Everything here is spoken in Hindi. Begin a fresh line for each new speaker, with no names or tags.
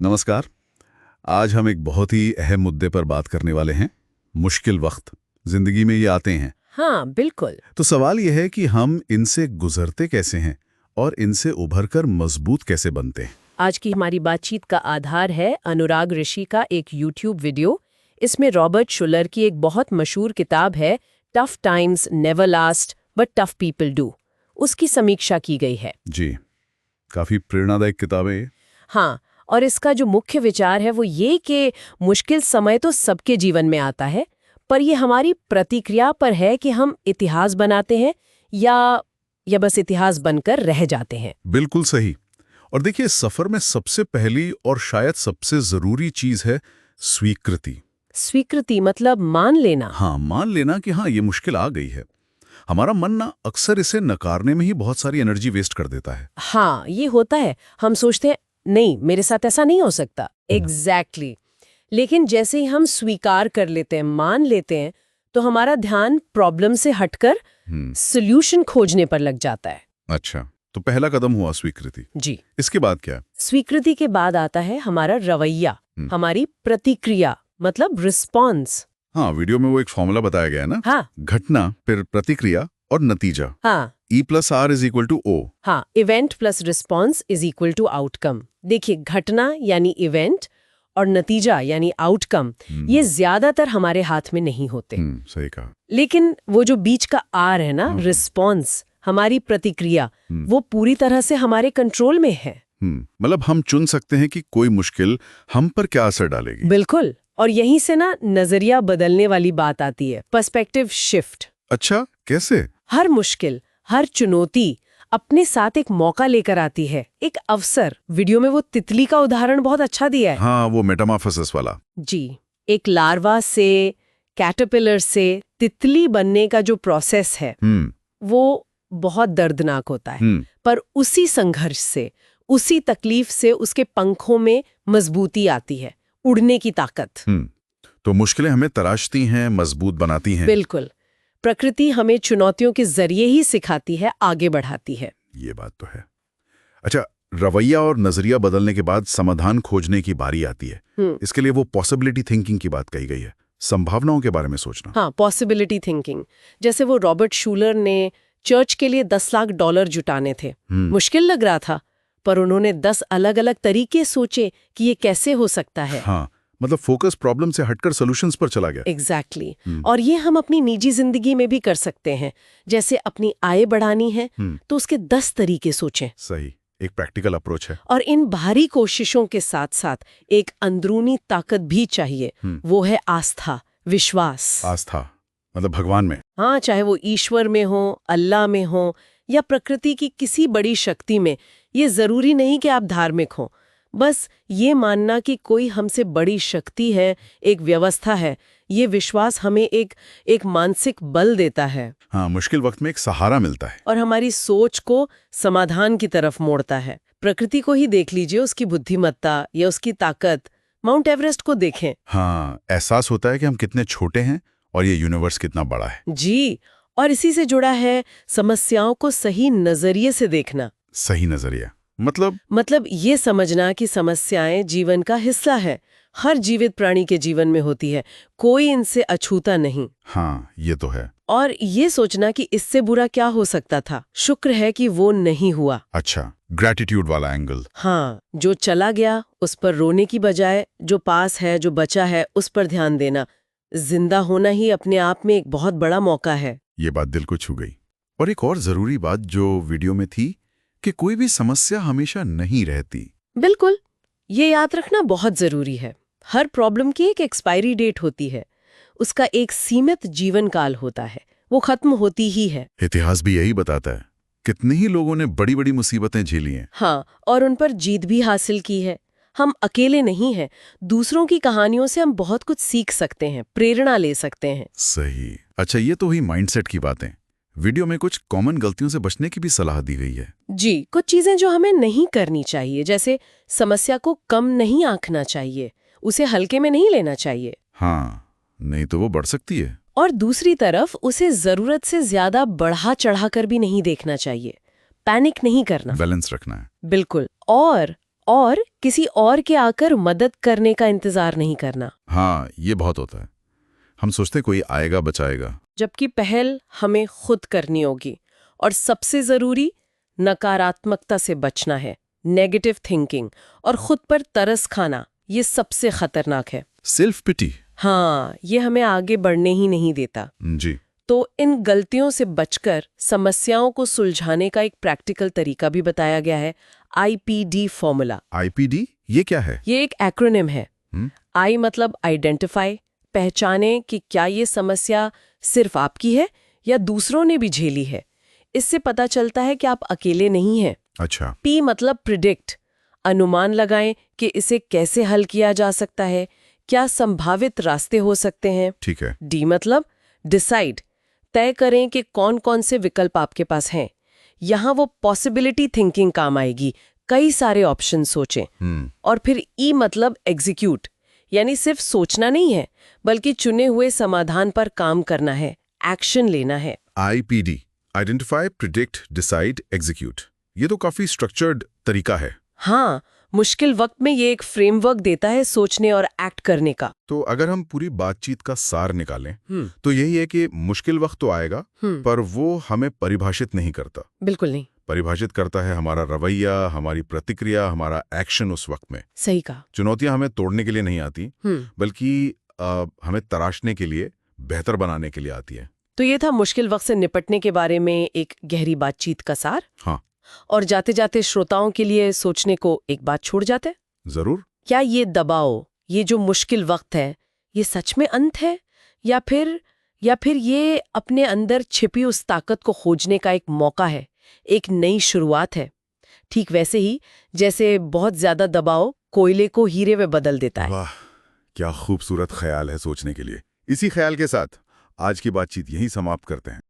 नमस्कार। आज हम एक बहुत ही अहम मुद्दे पर बात करने वाले हैं। मुश्किल वक्त जिंदगी में ये आते हैं।
हाँ, बिल्कुल।
तो सवाल यह है कि हम इनसे गुजरते कैसे हैं और इनसे उभरकर मजबूत कैसे बनते हैं।
आज की हमारी बातचीत का आधार है अनुराग ऋषि का एक यूट्यूब वीडियो। इसमें रॉबर्ट शुलर की एक बहुत मशहूर किताब है tough times never last but tough people do, उसकी समीक्षा की गई है।
जी, काफी प्रेरणादायक किताब है ये।
हाँ, और इसका जो मुख्य विचार है वो ये कि मुश्किल समय तो सबके जीवन में आता है, पर ये हमारी प्रतिक्रिया पर है कि हम इतिहास बनाते हैं या बस इतिहास बनकर रह जाते हैं।
बिल्कुल सही। और देखिए, सफर में सबसे पहली और शायद सबसे जरूरी चीज है स्वीकृति।
स्वीकृति मतलब मान लेना।
हाँ, मान लेना कि हाँ, ये मुश्किल आ गई है। हमारा मन ना अक्सर इसे नकारने में ही बहुत सारी एनर्जी वेस्ट कर देता है।
हाँ, ये होता है। हम सोचते हैं नहीं, मेरे साथ ऐसा नहीं हो सकता। एग्जैक्टली। लेकिन जैसे ही हम स्वीकार कर लेते हैं, मान लेते हैं, तो हमारा ध्यान प्रॉब्लम से हटकर सॉल्यूशन खोजने पर लग जाता है।
अच्छा, तो पहला कदम हुआ स्वीकृति।
जी।
इसके बाद क्या?
स्वीकृति के बाद आता है हमारा रवैया, हमारी प्रतिक्रिया, मतलब रिस्पॉन्स।
हाँ, वीडियो में वो एक फॉर्मूला बताया गया है ना।
हाँ।
घटना, फिर प्रतिक्रिया और नतीजा।
हाँ।
E+R=O।
हाँ, event plus response is equal to outcome. देखिए, घटना यानी इवेंट और नतीजा यानी आउटकम, ये ज्यादातर हमारे हाथ में नहीं होते।
सही कहा।
लेकिन वो जो बीच का आर है ना, रिस्पॉन्स, हमारी प्रतिक्रिया, वो पूरी तरह से हमारे कंट्रोल में है।
मतलब हम चुन सकते हैं कि कोई मुश्किल हम पर क्या असर डालेगी।
बिल्कुल। और यहीं से ना नजरिया बदलने वाली बात आती है, पर्सपेक्टिव शिफ्ट।
अच्छा, कैसे?
हर मुश्किल, हर चुनौती अपने साथ एक मौका लेकर आती है, एक अवसर। वीडियो में वो तितली का उदाहरण बहुत अच्छा दिया है।
हाँ, वो मेटामॉर्फोसिस वाला।
जी, एक लार्वा से, कैटरपिलर से तितली बनने का जो प्रोसेस है वो बहुत दर्दनाक होता है। पर उसी संघर्ष से, उसी तकलीफ से उसके पंखों में मजबूती आती है, उड़ने की ताकत।
तो मुश्किलें हमें तराशती हैं, मजबूत बनाती हैं।
बिल्कुल। प्रकृति हमें चुनौतियों के जरिए ही सिखाती है, आगे बढ़ाती है।
ये बात तो है। अच्छा, रवैया और नजरिया बदलने के बाद समाधान खोजने की बारी आती है। इसके लिए वो पॉसिबिलिटी थिंकिंग की बात कही गई है, संभावनाओं के बारे में सोचना।
हाँ, पॉसिबिलिटी थिंकिंग। जैसे वो रॉबर्ट शूलर ने चर्च के लिए $10 लाख जुटाने थे। मुश्किल लग रहा था, पर उन्होंने 10 अलग अलग तरीके सोचे कि ये कैसे हो सकता है।
हाँ, मतलब फोकस प्रॉब्लम से हटकर सॉल्यूशंस पर चला गया।
एग्जैक्टली। और ये हम अपनी निजी जिंदगी में भी कर सकते हैं। जैसे अपनी आय बढ़ानी है तो उसके 10 तरीके सोचें।
सही, एक प्रैक्टिकल अप्रोच है।
और इन बाहरी कोशिशों के साथ साथ एक अंदरूनी ताकत भी चाहिए। वो है आस्था, विश्वास।
आस्था मतलब भगवान में।
हाँ, चाहे वो ईश्वर में हो, अल्लाह में हो या प्रकृति की किसी बड़ी शक्ति में। ये जरूरी नहीं कि आप धार्मिक हो, बस ये मानना कि कोई हमसे बड़ी शक्ति है, एक व्यवस्था है। ये विश्वास हमें एक मानसिक बल देता है।
हाँ, मुश्किल वक्त में एक सहारा मिलता है
और हमारी सोच को समाधान की तरफ मोड़ता है। प्रकृति को ही देख लीजिए, उसकी बुद्धिमत्ता या उसकी ताकत। माउंट एवरेस्ट को देखें।
हाँ, एहसास होता है कि हम कितने छोटे हैं और ये यूनिवर्स कितना बड़ा है।
जी, और इसी से जुड़ा है समस्याओं को सही नजरिए से देखना।
सही नजरिया
मतलब ये समझना कि समस्याएं जीवन का हिस्सा है, हर जीवित प्राणी के जीवन में होती है, कोई इनसे अछूता नहीं।
हाँ, ये तो है।
और ये सोचना कि इससे बुरा क्या हो सकता था, शुक्र है कि वो नहीं हुआ।
अच्छा, ग्रैटिट्यूड वाला एंगल।
हाँ, जो चला गया उस पर रोने की बजाय जो पास है, जो बचा है, उस पर ध्यान देना। जिंदा होना ही अपने आप में एक बहुत बड़ा मौका है।
ये बात दिल को छू गई। और एक और जरूरी बात जो वीडियो में थी कि कोई भी समस्या हमेशा नहीं रहती।
बिल्कुल, ये याद रखना बहुत जरूरी है। हर प्रॉब्लम की एक एक्सपायरी डेट होती है, उसका एक सीमित जीवन काल होता है, वो खत्म होती ही है।
इतिहास भी यही बताता है। कितने ही लोगों ने बड़ी बड़ी मुसीबतें झेली हैं।
हाँ, और उन पर जीत भी हासिल की है। हम अकेले नहीं हैं। दूसरों की कहानियों से हम बहुत कुछ सीख सकते हैं, प्रेरणा ले सकते हैं।
सही। अच्छा, ये तो हुई माइंडसेट की बातें। वीडियो में कुछ कॉमन गलतियों से बचने की भी सलाह दी गई है।
जी, कुछ चीजें जो हमें नहीं करनी चाहिए, जैसे समस्या को कम नहीं आंकना चाहिए, उसे हल्के में नहीं लेना चाहिए।
हाँ, नहीं तो वो बढ़ सकती है।
और दूसरी तरफ उसे जरूरत से ज्यादा बढ़ा चढ़ाकर भी नहीं देखना चाहिए। पैनिक नहीं करना,
बैलेंस रखना है।
बिल्कुल। और और किसी और के आकर मदद करने का इंतजार नहीं करना।
हाँ, ये बहुत होता है। हम सोचते कोई आएगा बचाएगा।
जबकि पहल हमें खुद करनी होगी। और सबसे जरूरी, नकारात्मकता से बचना है। नेगेटिव थिंकिंग और खुद पर तरस खाना, ये सबसे खतरनाक है।
Self pity.
हाँ, ये हमें आगे बढ़ने ही नहीं देता।
जी।
तो इन गलतियों से बचकर समस्याओं को सुलझाने का एक प्रैक्टिकल तरीका भी बताया गया है, IPD फॉर्मूला।
IPD ये क्या है?
ये एक एक्रोनिम है। I मतलब आइडेंटिफाई, पहचाने कि क्या ये समस्या सिर्फ आपकी है या दूसरों ने भी झेली है। इससे पता चलता है कि आप अकेले नहीं हैं।
अच्छा।
P मतलब प्रिडिक्ट, अनुमान लगाएं कि इसे कैसे हल किया जा सकता है, क्या संभावित रास्ते हो सकते हैं।
ठीक है।
D मतलब डिसाइड, तय करें कि कौन कौन से विकल्प आपके पास हैं। यहाँ वो पॉसिबिलिटी थिंकिंग काम आएगी, कई सारे ऑप्शन सोचें। और फिर E मतलब एग्जीक्यूट, यानी सिर्फ सोचना नहीं है बल्कि चुने हुए समाधान पर काम करना है, एक्शन लेना है।
IPD identify, predict, decide, execute. ये तो काफी स्ट्रक्चर्ड तरीका है।
हाँ, मुश्किल वक्त में ये एक फ्रेमवर्क देता है सोचने और एक्ट करने का।
तो अगर हम पूरी बातचीत का सार निकालें तो यही है कि मुश्किल वक्त तो आएगा, पर वो हमें परिभाषित नहीं करता।
बिल्कुल नहीं।
परिभाषित करता है हमारा रवैया, हमारी प्रतिक्रिया, हमारा एक्शन उस वक्त में।
सही कहा।
चुनौतियां हमें तोड़ने के लिए नहीं आती, बल्कि हमें तराशने के लिए, बेहतर बनाने के लिए आती है।
तो ये था मुश्किल वक्त से निपटने के बारे में एक गहरी बातचीत का सार।
हाँ।
और जाते जाते श्रोताओं के लिए सोचने को एक बात छोड़ जाते।
जरूर।
क्या ये दबाव, ये जो मुश्किल वक्त है, ये सच में अंत है या फिर ये अपने अंदर छिपी उस ताकत को खोजने का एक मौका है, एक नई शुरुआत है। ठीक वैसे ही जैसे बहुत ज्यादा दबाव कोयले को हीरे में बदल देता है।
वाह, क्या खूबसूरत ख्याल है सोचने के लिए। इसी ख्याल के साथ आज की बातचीत यहीं समाप्त करते हैं।